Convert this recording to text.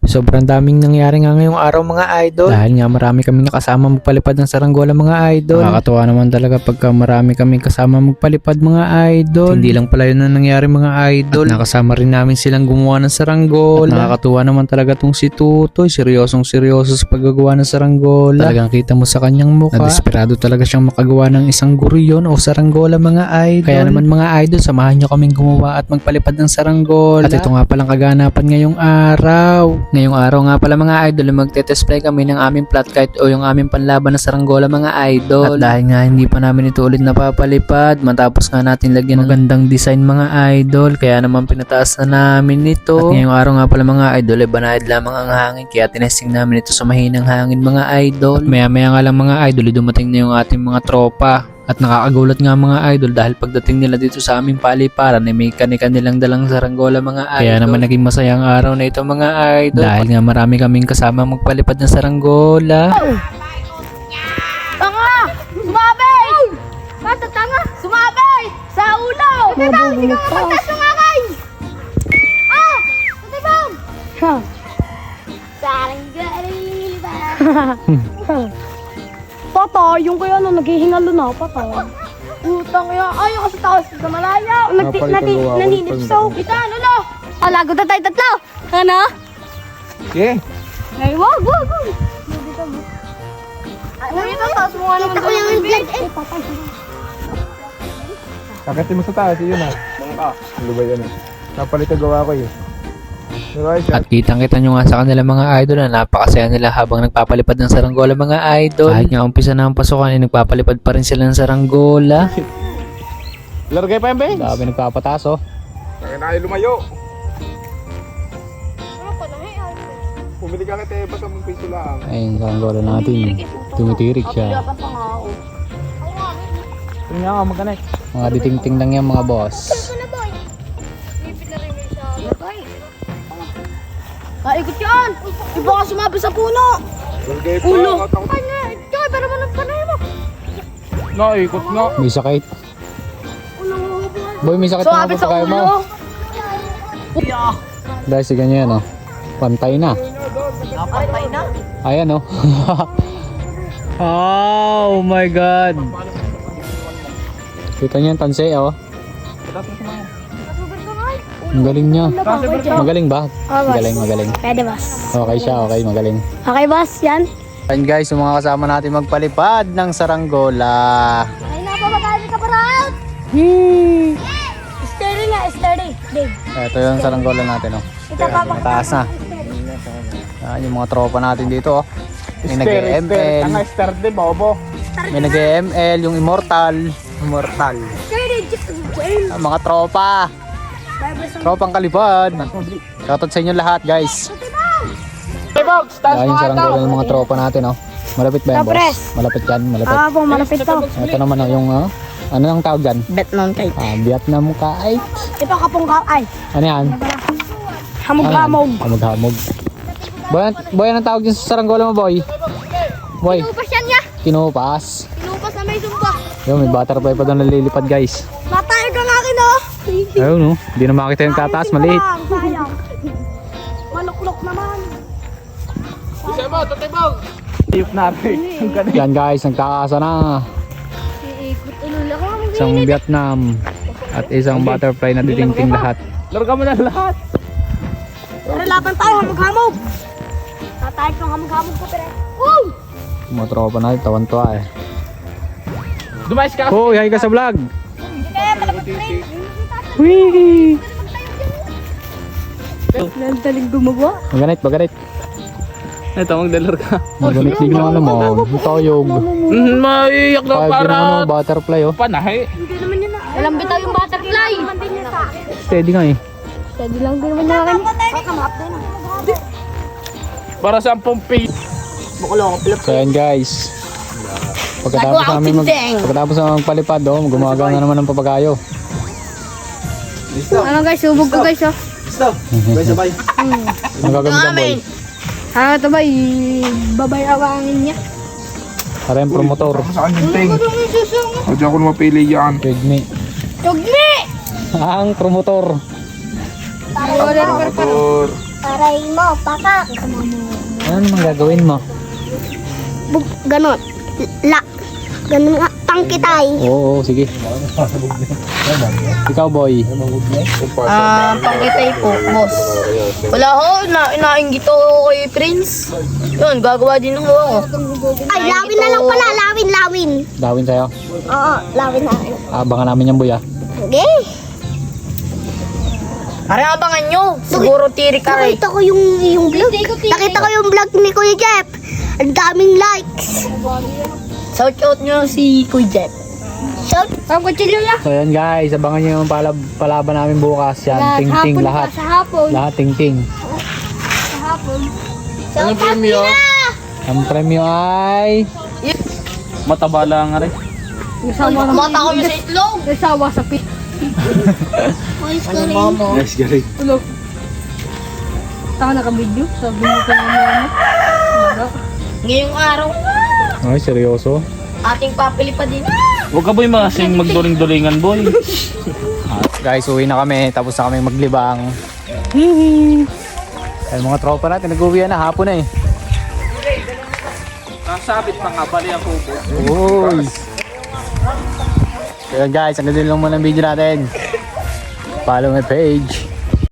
Sobrang daming nangyari nga ngayong araw mga idol. Dahil nga marami kaming kasama magpalipad ng saranggola mga idol. Nakakatuwa naman talaga pagka marami kaming kasama magpalipad mga idol. Hindi lang pala yun ang nangyari mga idol. At nakasama rin namin silang gumawa ng saranggola. At nakakatuwa naman talaga tong si Tutoy. Seryosong seryoso sa paggagawa ng saranggola. Talagang kita mo sa kanyang mukha. Desperado talaga siyang makagawa ng isang guriyon o saranggola mga idol. Kaya naman mga idol, samahan nyo kaming gumawa at magpalipad ng saranggola. At ito nga palang kaganapan ngayong araw. Ngayong araw nga pala mga idol, magte-test play kami ng aming flat kite o yung aming panlaban na saranggola mga idol. At dahil nga hindi pa namin ito ulit napapalipad, matapos nga natin lagyan ng magandang design mga idol, kaya naman pinataas na namin ito. At ngayong araw nga pala mga idol, banayad lamang ang hangin, kaya tinesting namin ito sa mahinang hangin mga idol. At maya maya nga lang mga idol, dumating na yung ating mga tropa. At nakakagulat nga mga idol dahil pagdating nila dito sa aming paliparan ay may kanilang dalang saranggola mga idol. Kaya naman naging masayang araw na ito mga idol. Dahil nga marami kaming kasama magpalipad ng saranggola. Tanga! Sumabay! Bata tanga! Sumabay! Sa ulo! Tatibang! Hindi ka magtas sumabay! Ah! Tatibang! Saranggola! Patay, yung kaya naghihingalo na, patay. Utang yan! Ayaw kasi tao sa malaya! Naninipsaw. Kita ano na? Alago na tayo tatlo! Ano? Okay. Ay, wag! Ay, ito, taas mo nga naman doon yung blood eh! Kakatin mo sa taas, yun ah. Ano ba yan eh? Napalit ang gawa ko eh. At kitang-kita nyo nga sa kanila mga idol na napakasaya nila habang nagpapalipad ng saranggola mga idol. Kahit nga umpisa na ang pasukan ay nagpapalipad pa rin sila ng saranggola. Largay pa yan, Ben? Grabe nagpapatas oh. Kaya na kayo lumayo. Pumili ka kay Tebas ang piso lang. Ayun, saranggola natin. Tumitirik siya. Tingnan nga, magkanay. Mga diting-ting lang yan mga boss. Ikot yan! Iba ka sumabi sa puno! Largay pa. Ulo! Ay nga! Tsaka pero man ang panay mo! Naikot nga. May sakit. Boy, may sakit na Sumabi ako sa sa kaya mo. ulo! Dahil si ganyan oh. Pantay na. Napantay na! Ayan oh. Oh my god. Kita niyo yung tanse oh. Ang galing niya. Magaling ba? Magaling. Pwede, boss. Okay siya, okay, magaling. Okay, boss, yan. Ayun guys, yung mga kasama natin magpalipad ng saranggola. Ay na pa magkali ka paraan! Steady nga, steady! Dave! Ito yung saranggola natin oh. Mataas na. Yan yung mga tropa natin dito oh. May nag-ML. Tanga, star din, bobo. May nag-ML, yung immortal. Ang mga tropa. Tropang kalipad. Shoutout sa inyo lahat guys. Tebas, taas Yan mo yung nga saranggola daw. ng mga tropa natin oh. Malapit ba yan boss? Malapit yan, malapit. Po, malapit to. Ito naman oh, yung ano ang tawag dyan? Vietnam kite. Vietnam kite. Ito kapungka, ay, Ano yan? hamog-hamog. Hamog-hamog. Boy, anong tawag dyan sa saranggola mo boy? Boy, Tinupas yan niya! kinupas. Tinupas na may sumba! Yun, may butterfly pa doon nalilipad guys. Matay ka nga akin oh! Ayun no, hindi na makita yung tataas, maliit. Sayang. Maluklok naman. Isa mo, Tebas. Tiyop natin. Ang ganun. Yan guys, nagkakaasa na. Iikot ulo ka mo! Isang Vietnam at isang butterfly na ditingting lahat. Larga mo na lahat. Tara, laban tayo, hamog-hamog. Tatayag ng hamog-hamog ko, pero. Woo! Mga tropa natin, tawan-tuwa eh. Dumayas ka. Hoy, hi ka sa vlog! Kaya malapit na rin! Whee! Nandaling gumawa. Maganit. Ito, magdalar ka. Maganit din yung ano mo, yung toyog. Maiyak na Kaya para. din ano, butterfly oh. Panahe. Walang bitaw yung butterfly! Steady nga eh. Pwede lang din naman yung akin. Para sa 10 piso. So yan guys. Pagkatapos namin magpalipad oh, gumagawa na naman ng papagayo. Ano guys, subog ko guys, oh. Sabay. Ang gagawin ka boy? Ito ba, babay-awangin niya. Para yung promotor. Saan yung ting? Huwag ako mapili yan. Pigme. Tugni! Ang promotor. Motor. Aray mo, pakak. Ano naman gagawin mo? Ganon. Ganon nga. Tangkitay. Oo, sige. Ikaw, boy. Pangkitay po, boss. Wala ho, inainggit ako kay Prince. Yun, gagawa din ako. Ay, lawin na lang pala. Lawin. Dawin sa'yo. Oo, lawin na. Abangan namin yan, boy, ah. Okay. Aray, abangan nyo. Siguro tirik aray. Nakita ko yung vlog. Nakita ko yung vlog ni Kuya Jeff. Ang daming likes. Shout out nyo si Kuy Jeff. Shout. Ang kutsilyo na. So yan guys, abangan nyo yung palaban namin bukas. Yan, ting-ting lahat. Sa hapon. Lahat ting-ting. Sa hapon. Anong premyo? Ang premyo ay... Mataba lang nga rin. Mata ko yung sa itlog. Nasawa sa pit. Ayos ka rin. Yes, galing. Taka naka-video. Sabi mo ka naman. Ngayong araw, Ay, seryoso? ating papilipad din. Huwag ka boy masing magduling-dulingan boy. Guys, uwi na kami. Tapos na kami maglibang. Ay, mga tropa natin, nag-uwi na. Hapon na eh. Kasabit pa nga, bali ang kubo. Uy! So yan guys, hanggang din lang muna ang video natin. Follow my page.